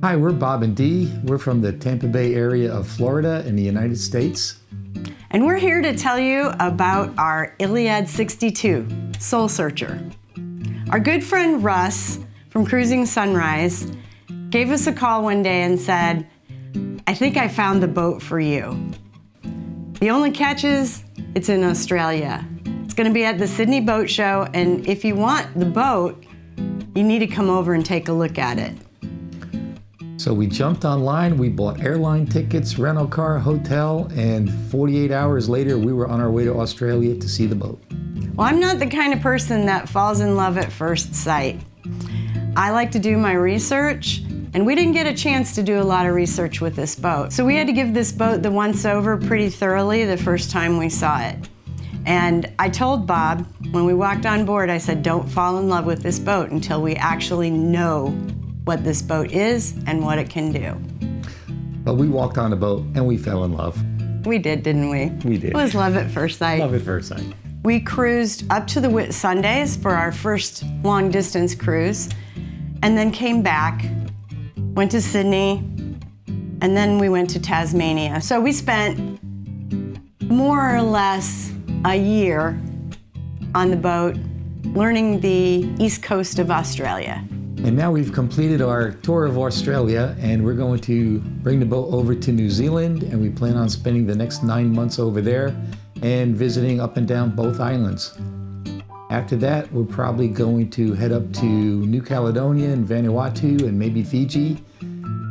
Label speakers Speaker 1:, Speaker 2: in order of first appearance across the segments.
Speaker 1: Hi, we're Bob and Dee. We're from the Tampa Bay area of Florida in the United States.
Speaker 2: And we're here to tell you about our ILIAD 62 Soul Searcher. Our good friend Russ from Cruising Sunrise gave us a call one day and said, "I think I found the boat for you." The only catch is it's in Australia. It's going to be at the Sydney Boat Show, and if you want the boat, you need to come over and take a look at it.
Speaker 1: So we jumped online, we bought airline tickets, rental car, hotel, and 48 hours later, we were on our way to Australia to see the boat.
Speaker 2: Well, I'm not the kind of person that falls in love at first sight. I like to do my research, and we didn't get a chance to do a lot of research with this boat. So we had to give this boat the once over pretty thoroughly the first time we saw it. And I told Bob, when we walked on board, I said, don't fall in love with this boat until we actually know what this boat is and what it can do.
Speaker 1: But we walked on the boat and we fell in love.
Speaker 2: We did, didn't we?
Speaker 1: We did.
Speaker 2: It was love at first sight.
Speaker 1: Love at first sight.
Speaker 2: We cruised up to the Whitsundays for our first long distance cruise, and then came back, went to Sydney, and then we went to Tasmania. So we spent more or less a year on the boat learning the east coast of Australia.
Speaker 1: And now we've completed our tour of Australia, and we're going to bring the boat over to New Zealand, and we plan on spending the next 9 months over there and visiting up and down both islands. After that, we're probably going to head up to New Caledonia and Vanuatu and maybe Fiji.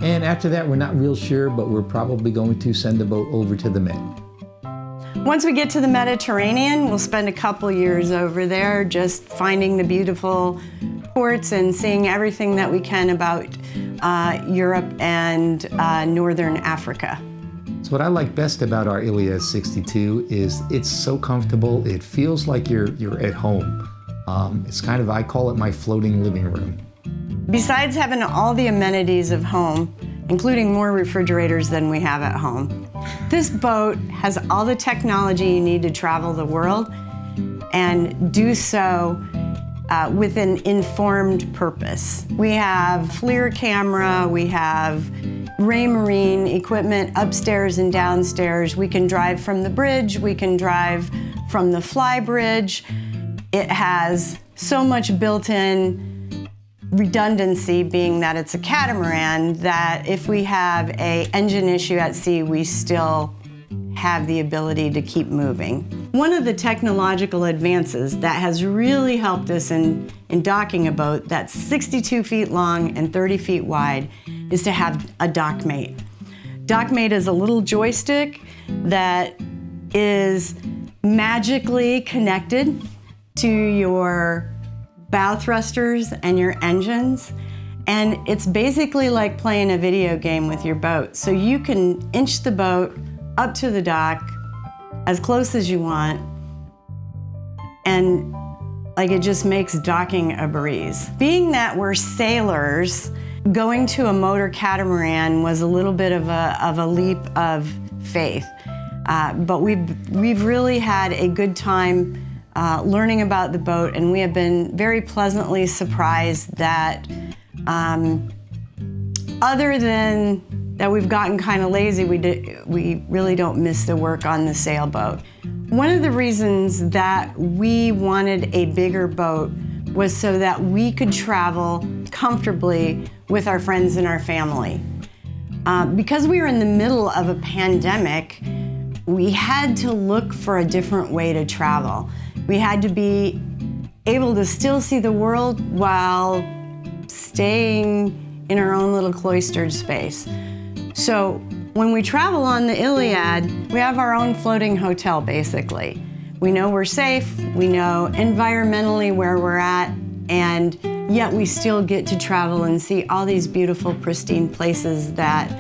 Speaker 1: And after that, we're not real sure, but we're probably going to send the boat over to the Med.
Speaker 2: Once we get to the Mediterranean, we'll spend a couple years over there just finding the beautiful ports and seeing everything that we can about Europe and Northern Africa.
Speaker 1: So what I like best about our ILIAD 62 is it's so comfortable. It feels like you're at home. It's kind of, I call it my floating living room.
Speaker 2: Besides having all the amenities of home, including more refrigerators than we have at home, this boat has all the technology you need to travel the world and do so with an informed purpose. We have FLIR camera, we have Raymarine equipment upstairs and downstairs. We can drive from the bridge, we can drive from the fly bridge. It has so much built-in redundancy, being that it's a catamaran, that if we have an engine issue at sea, we still have the ability to keep moving. One of the technological advances that has really helped us in docking a boat that's 62 feet long and 30 feet wide is to have a dockmate. Dockmate is a little joystick that is magically connected to your bow thrusters and your engines, and it's basically like playing a video game with your boat. So you can inch the boat up to the dock as close as you want, and like it just makes docking a breeze. Being that we're sailors, going to a motor catamaran was a little bit of a leap of faith, but we've really had a good time learning about the boat, and we have been very pleasantly surprised that other than that we've gotten kind of lazy, we really don't miss the work on the sailboat. One of the reasons that we wanted a bigger boat was so that we could travel comfortably with our friends and our family. Because we were in the middle of a pandemic, we had to look for a different way to travel. We had to be able to still see the world while staying in our own little cloistered space. So when we travel on the ILIAD, we have our own floating hotel, basically. We know we're safe, we know environmentally where we're at, and yet we still get to travel and see all these beautiful, pristine places that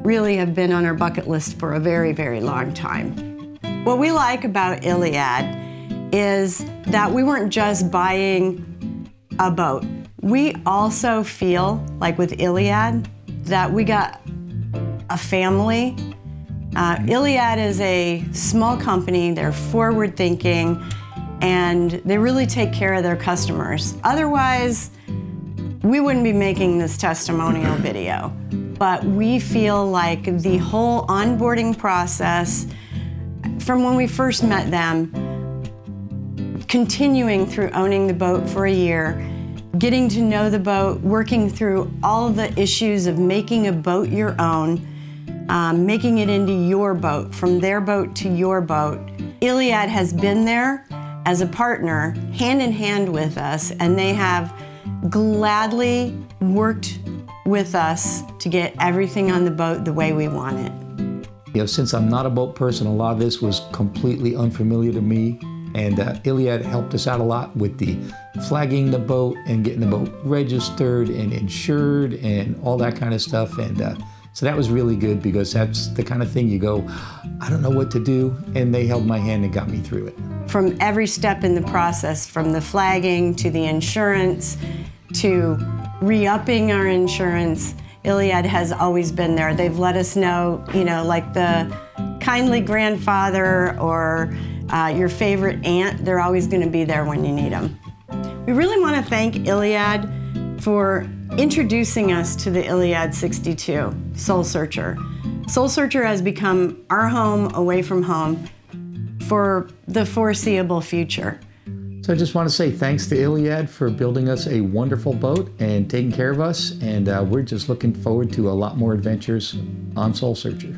Speaker 2: really have been on our bucket list for a very, very long time. What we like about ILIAD is that we weren't just buying a boat. We also feel like with ILIAD that we got a family. ILIAD is a small company, they're forward thinking, and they really take care of their customers. Otherwise, we wouldn't be making this testimonial video. But we feel like the whole onboarding process, from when we first met them, continuing through owning the boat for a year, getting to know the boat, working through all of the issues of making a boat your own, making it into your boat, from their boat to your boat. ILIAD has been there as a partner, hand in hand with us, and they have gladly worked with us to get everything on the boat the way we want it.
Speaker 1: You know, since I'm not a boat person, a lot of this was completely unfamiliar to me, and ILIAD helped us out a lot with the flagging the boat and getting the boat registered and insured and all that kind of stuff. And so that was really good, because that's the kind of thing you go, I don't know what to do, and they held my hand and got me through it.
Speaker 2: From every step in the process, from the flagging to the insurance to re-upping our insurance, ILIAD has always been there. They've let us know, you know, like the kindly grandfather or your favorite aunt, they're always going to be there when you need them. We really want to thank ILIAD for introducing us to the ILIAD 62, Soul Searcher. Soul Searcher has become our home away from home for the foreseeable future.
Speaker 1: So I just want to say thanks to ILIAD for building us a wonderful boat and taking care of us, and we're just looking forward to a lot more adventures on Soul Searcher.